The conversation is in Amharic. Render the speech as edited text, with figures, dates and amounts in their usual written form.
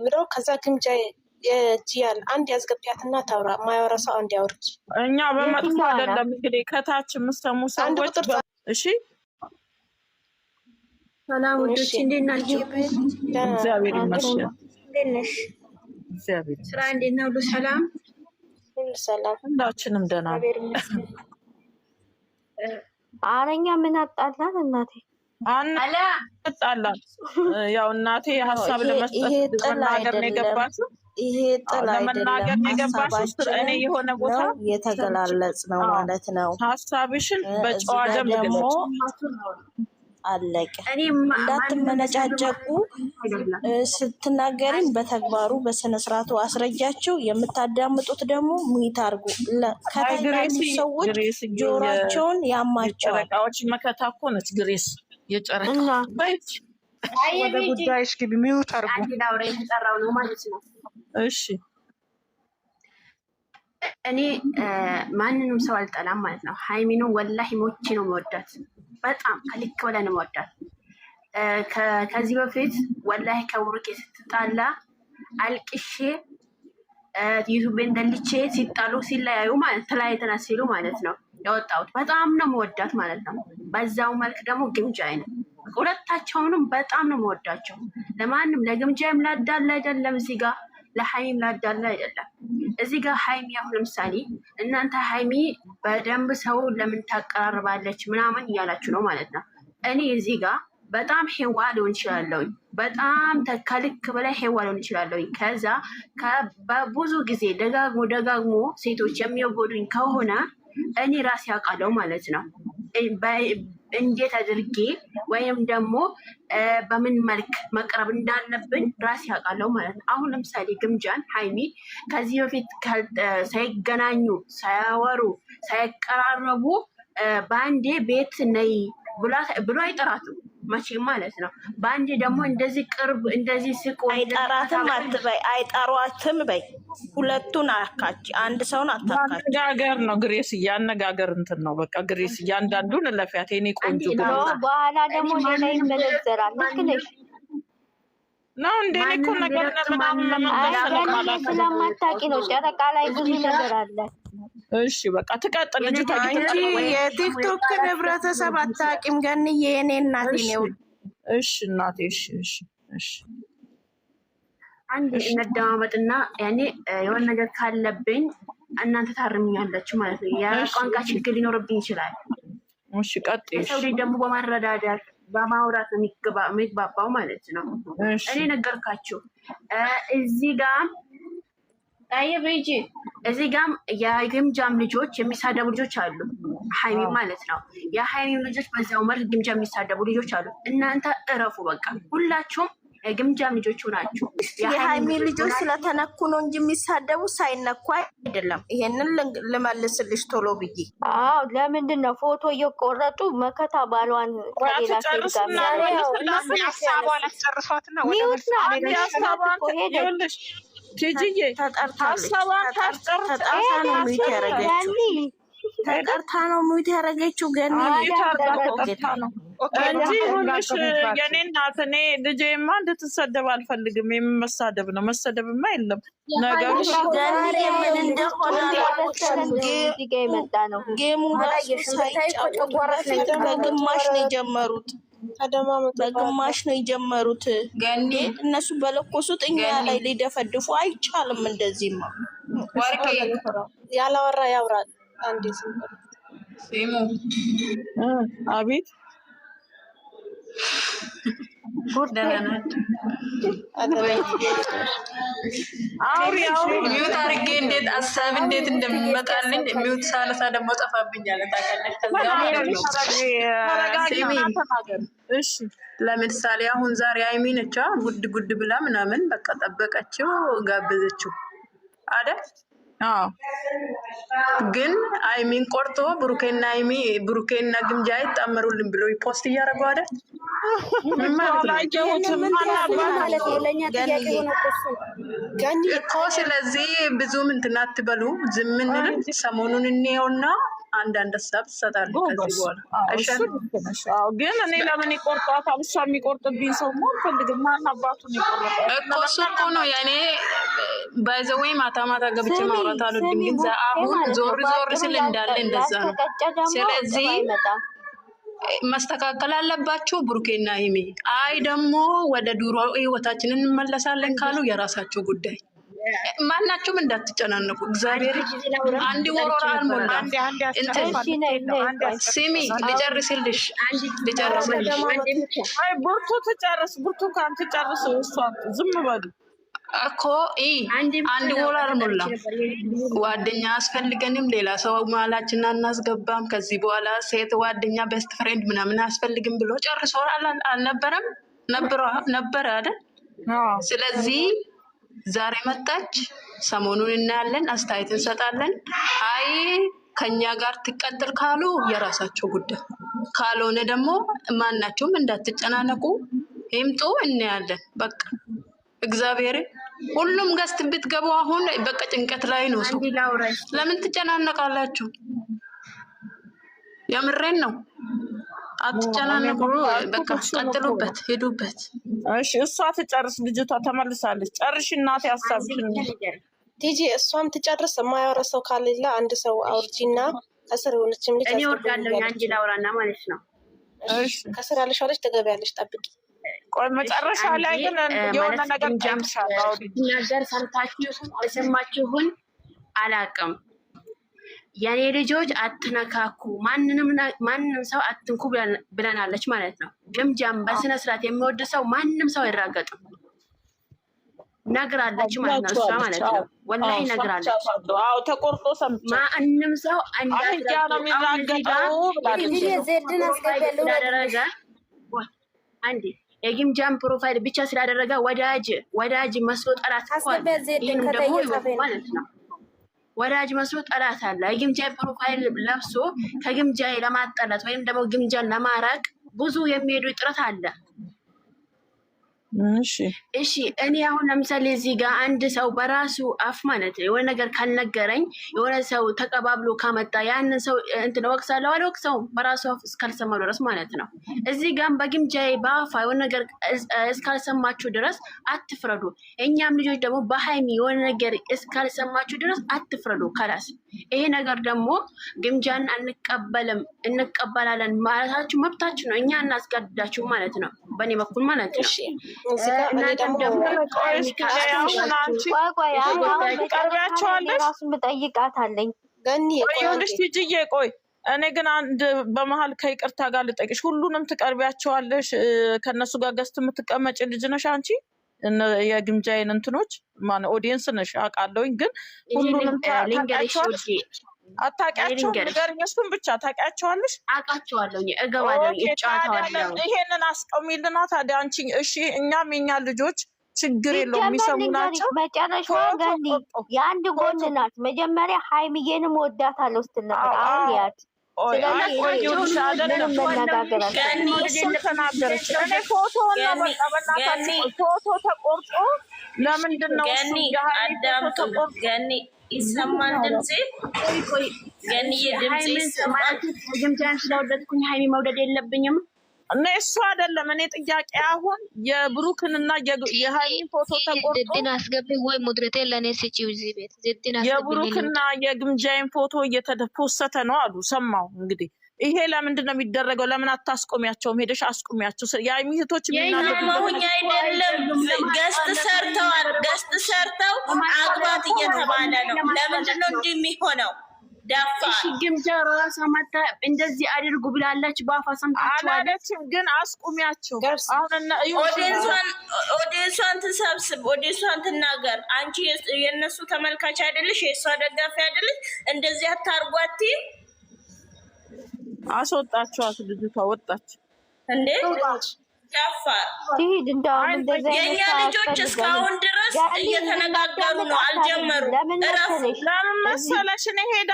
ብሎ ከዛ ግምጃ የጂያል አንድ ያስገቢያትና ታውራ ማያወራ ሰው አንድ ያወርድ። እኛ በመጥፎ አይደለም እንግዲህ ከታች የምትሰሙ ሰዎች እሺ። ሰላም ወዶች እንዴት ናችሁ? እግዚአብሔር ይመስገን። እንዴት ነሽ? እግዚአብሔር ስራ እንዴት ነው? ሁሉ ሰላም? ሁሉ ሰላም፣ ሁላችንም ደህና ነን። አረኛ ምን አጣላን እናቴ? አላ አጣላን። ያው እናቴ ሀሳብ ለመስጠት ለመናገር ነው የገባችው። ይሄ ጥላ አይደለም፣ እኔ የሆነ ቦታ የተገላለጽ ነው ማለት ነው። ሀሳብሽን በጨዋ ደንብ ደግሞ አለቀ። እንዳትመነጫጨቁ፣ ስትናገሪን በተግባሩ በስነ ስርዓቱ አስረጃቸው። የምታዳምጡት ደግሞ ሙይት አድርጉ። ከታዩ ሰዎች ጆሮአቸውን ያማቸዋል። ጨረቃዎች መከታ እኮ ነች ግሬስ። የጨረቃ ባይት ወደ ጉዳይሽ ግቢ። ሚውት አድርጉ። አንድ ዳውራ የተጠራው ነው ማለት ነው። እሺ እኔ ማንንም ሰው አልጠላም ማለት ነው። ሃይሚኑ ወላሂ ሞቼ ነው መወዳት፣ በጣም ከልክ በላይ ነው መወዳት። ከዚህ በፊት ወላሂ ከብሩኬ ስትጣላ አልቅሼ ዩቱቤን ደልቼ ሲጣሉ ሲለያዩ ማለት ተለያይተናል ሲሉ ማለት ነው ያወጣሁት። በጣም ነው መወዳት ማለት ነው። በዛው መልክ ደግሞ ግምጃ አይነት ሁለታቸውንም በጣም ነው መወዳቸው። ለማንም ለግምጃም ላዳላ አይደለም እዚህ ጋር ለሃይሚም ላዳላ አይደለም። እዚህ ጋር ሃይሚ አሁን ለምሳሌ እናንተ ሃይሚ በደንብ ሰው ለምን ታቀራርባለች ምናምን እያላችሁ ነው ማለት ነው። እኔ እዚህ ጋር በጣም ሄዋ ሊሆን ይችላለሁኝ፣ በጣም ከልክ በላይ ሄዋ ሊሆን ይችላለሁኝ። ከዛ በብዙ ጊዜ ደጋግሞ ሴቶች የሚወዱኝ ከሆነ እኔ ራሴ አውቃለሁ ማለት ነው እንዴት አድርጌ ወይም ደግሞ በምን መልክ መቅረብ እንዳለብኝ ራሴ አውቃለሁ ማለት ነው። አሁን ለምሳሌ ግምጃን ሃይሚ ከዚህ በፊት ሳይገናኙ ሳያወሩ ሳይቀራረቡ በአንዴ ቤት ነይ ብሎ አይጠራትም መቼም ማለት ነው። በአንዴ ደግሞ እንደዚህ ቅርብ እንደዚህ ስቆ አይጠራትም አትበይ፣ አይጠሯትም በይ። ሁለቱን አካች አንድ ሰውን አታካች። አነጋገር ነው ግሬስ፣ እያነጋገር እንትን ነው በቃ ግሬስ። እያንዳንዱን ለፊያት የኔ ቆንጆ በኋላ ደግሞ ሌላ ይመለዘራል። ልክ ነሽ ነው እንደ እኔ እኮ ነገር ምናምን ለመንገድ ስለማታውቂ ነው። ጨረቃ ላይ ብዙ ነገር አለ። እሺ በቃ ትቀጥል እንጂ የቲክቶክን ህብረተሰብ አታውቂም ገንዬ፣ የኔ እናት ነው። እሺ እናቴ፣ እሺ እሺ እሺ። አንድ እንደማመጥና ያኔ የሆነ ነገር ካለብኝ እናንተ ታርምኛላችሁ ማለት ነው። የቋንቋ ችግር ሊኖርብኝ ይችላል። እሺ ቀጥይ። ሰው ልጅ ደግሞ በማረዳዳት በማውራት ነው የሚግባባው ማለት ነው። እኔ ነገርካችሁ እዚህ ጋር ታየበጂ እዚህ ጋም የግምጃም ልጆች የሚሳደቡ ልጆች አሉ። ሃይሚ ማለት ነው። የሃይሚ ልጆች በዛው መልክ ግምጃ የሚሳደቡ ልጆች አሉ። እናንተ እረፉ በቃ ሁላችሁም የግምጃም ልጆች ናችሁ። የሃይሚ ልጆች ስለተነኩ ነው እንጂ የሚሳደቡ ሳይነኩ አይደለም። ይሄንን ልመልስልሽ ቶሎ ብዬ። አዎ ለምንድን ነው ፎቶ እየቆረጡ መከታ ባሏን ከሌላ ሴት ጋር ቲጂዬ ተጠርታ ነው ሙት ያረገችው ገና እንጂ ሁሉሽ የኔ እናት። እኔ ልጄማ እንድትሰደብ አልፈልግም። የምመሳደብ ነው መሰደብማ የለም ነገሩ። ምን እንደሆነ ጌሙ በግማሽ ነው የጀመሩት። በግማሽ ነው የጀመሩት። ገኔ እነሱ በለኮሱት እኛ ላይ ሊደፈድፉ አይቻልም። እንደዚህማ ወርቄ ያላወራ ያውራል። አንዴ ሲሙ አቤት ሚውት አድርጌ እንዴት ሀሳብ እንዴት እንደሚመጣልኝ ሚውት ሳለሳ ደግሞ ጠፋብኛል። እሺ ለምሳሌ አሁን ዛሬ ሃይሚ ነቻ ጉድ ጉድ ብላ ምናምን በቃ ጠበቀችው፣ ጋበዘችው አይደል? ግን ሃይሚን ቆርጦ ብሩኬና ግምጃ ይጣመሩልን ብሎ ፖስት እያደረጉ አይደል? እኮ ስለዚህ ብዙም እንትን አትበሉ፣ ዝም እንልን። ሰሞኑን እንየውና አንዳንድ ሀሳብ ትሰጣለች ከዚህ በኋላ አይሻልም? ግን እኔ ለምን ይቆርጧታል? እሷ የሚቆርጥብኝ ሰው አልፈልግም። ማን አባቱን ይቆርጣል እኮ እሱ እኮ ነው የኔ ባይዘወይ ማታ ማታ ገብቼ ማውራት አልወድም፣ ግን አሁን ዞር ዞር ስል እንዳለ እንደዛ ነው። ስለዚህ መስተካከል አለባቸው ብሩኬና ሂሚ። አይ ደግሞ ወደ ድሮ ህይወታችንን እንመለሳለን ካሉ የራሳቸው ጉዳይ። ማናቸውም እንዳትጨናነቁ። እግዚአብሔር አንድ ወሮራ አልሞላ ሲሚ ልጨርስልሽ። አይ ቡርቱ ትጨርስ፣ ብርቱካን ትጨርስ። እሷ ዝም በሉ እኮ አንድ ወር አልሞላ። ጓደኛ አስፈልገንም፣ ሌላ ሰው ማላችን አናስገባም። ከዚህ በኋላ ሴት ጓደኛ ቤስት ፍሬንድ ምናምን አያስፈልግም ብሎ ጨርሶ አልነበረም? ነበረ አይደል? ስለዚህ ዛሬ መጣች፣ ሰሞኑን እናያለን፣ አስተያየት እንሰጣለን። አይ ከኛ ጋር ትቀጥል ካሉ የራሳቸው ጉዳይ፣ ካልሆነ ደግሞ ማናቸውም እንዳትጨናነቁ፣ ይምጡ፣ እናያለን። በቃ እግዚአብሔር ሁሉም ገስት ብትገቡ አሁን በቃ ጭንቀት ላይ ነው ሰው። ለምን ትጨናነቃላችሁ? የምሬን ነው። አትጨናነቁ። በቃ ቀጥሉበት፣ ሄዱበት። እሺ እሷ ትጨርስ። ልጅቷ ተመልሳለች። ጨርሽ እናቴ ሀሳብሽን ቲጂ። እሷም ትጨርስ። የማያወራ ሰው ካሌላ አንድ ሰው አውርጂና ከስር የሆነችም ልጅ እኔ ወርዳለሁ። አንቺ ላውራና ማለት ነው። እሺ ከስር ያለሽ አለች ትገቢያለሽ። ጠብቂ። ቆይ መጨረሻ ላይ ግን የሆነ ነገር ጀምሻለሁ። ነገር ሰምታችሁን አልሰማችሁን አላውቅም። የኔ ልጆች አትነካኩ፣ ማንንም ሰው አትንኩ ብለናለች ማለት ነው። ግምጃም በስነ ስርዓት የሚወድ ሰው ማንም ሰው አይራገጥም ነግራለች ማለት ነው። እሷ ማለት ነው ወላሂ ነግራለች። አዎ ተቆርጦ ሰምቼ ማንም ሰው አንዴ የግምጃም ፕሮፋይል ብቻ ስላደረገ ወዳጅ መስሎ ጠላት ማለት ነው። ወዳጅ መስሎ ጠላት አለ። የግምጃ ፕሮፋይል ለብሶ ከግምጃ ለማጠላት ወይም ደግሞ ግምጃን ለማራቅ ብዙ የሚሄዱ ጥረት አለ። እሺ እኔ አሁን ለምሳሌ እዚህ ጋር አንድ ሰው በራሱ አፍ ማለት ነው የሆነ ነገር ካልነገረኝ የሆነ ሰው ተቀባብሎ ካመጣ ያንን ሰው እንትን ወቅሳለሁ አልወቅሰውም፣ በራሱ አፍ እስካልሰማው ድረስ ማለት ነው። እዚህ ጋር በግምጃዬ በአፋ የሆነ ነገር እስካልሰማችሁ ድረስ አትፍረዱ። እኛም ልጆች ደግሞ በሃይሚ የሆነ ነገር እስካልሰማችሁ ድረስ አትፍረዱ። ከላስ ይሄ ነገር ደግሞ ግምጃን እንቀበላለን ማለታችሁ መብታችሁ ነው። እኛ እናስገድዳችሁ ማለት ነው፣ በእኔ በኩል ማለት ነው። ራሱን ብጠይቃት አለኝ ይኸውልሽ ቲጂዬ፣ ቆይ እኔ ግን አንድ በመሀል ከይቅርታ ጋር ልጠይቅሽ። ሁሉንም ትቀርቢያቸዋለሽ? ከእነሱ ጋር ገዝት የምትቀመጭ ልጅ ነሽ አንቺ? የግምጃዬን እንትኖች ማነው ኦዲየንስ ነሽ አውቃለሁኝ፣ ግን ሁሉንም ታውቂያቸዋለሽ? አታውቂያቸውም? ንገሪኝ። እሱን ብቻ ታውቂያቸዋለሽ? አውቃቸዋለሁ፣ እገባለሁ፣ እጫወታለሁ። ይሄንን አስቀሚልና ታዲያ አንቺ እሺ፣ እኛም የኛ ልጆች ችግር የለውም የሚሰሙ ናቸው። መጨረሻ ገኒ የአንድ ጎን ናት። መጀመሪያ ሃይሚዬንም ወዳታለሁ ስትል ነበር። አሁን ያት ፎቶ ተቆርጦ ለምንድን ነው ገኒ ይሰማል ድምጼ? ገኒዬ ድምጼ ይሰማል? ግምጃን ስለወደድኩኝ ሃይሚ መውደድ የለብኝም እና እሱ አይደለም እኔ ጥያቄ። አሁን የብሩክንና የሃይሚን ፎቶ ተቆርጦ ዜድን አስገቢ ወይ ሞድሬቴ ለኔ ሲጪው እዚህ ቤት ዜድን አስገቢ። የብሩክና የግምጃይን ፎቶ እየተፖሰተ ነው አሉ ሰማሁ። እንግዲህ ይሄ ለምንድን ነው የሚደረገው? ለምን አታስቆሚያቸውም? ሄደሽ አስቆሚያቸው። የሃይሚ እህቶች የሚናገሩኝ አይደለም። ገስት ሰርተው አግባት እየተባለ ነው። ለምንድን ነው እንዲህ የሚሆነው? እሺ ግምጃ ራሷ መታ እንደዚህ አድርጉ ብላለች። በአፋ ሰምታችኋለች፣ ግን አስቁሚያቸው። ኦዲየንሷን ትሰብስብ፣ ኦዲየንሷን ትናገር። አንቺ የእነሱ ተመልካች አይደለሽ? የእሷ ደጋፊ አይደለሽ? እንደዚህ አታርጓት። አስወጣችኋት። ልጅቷ ወጣች እንዴ? የእኛ ልጆች እስካሁን ድረስ እየተነጋገሩ ነው፣ አልጀመሩም። ለምን መሰለሽ እኔ ሄዳ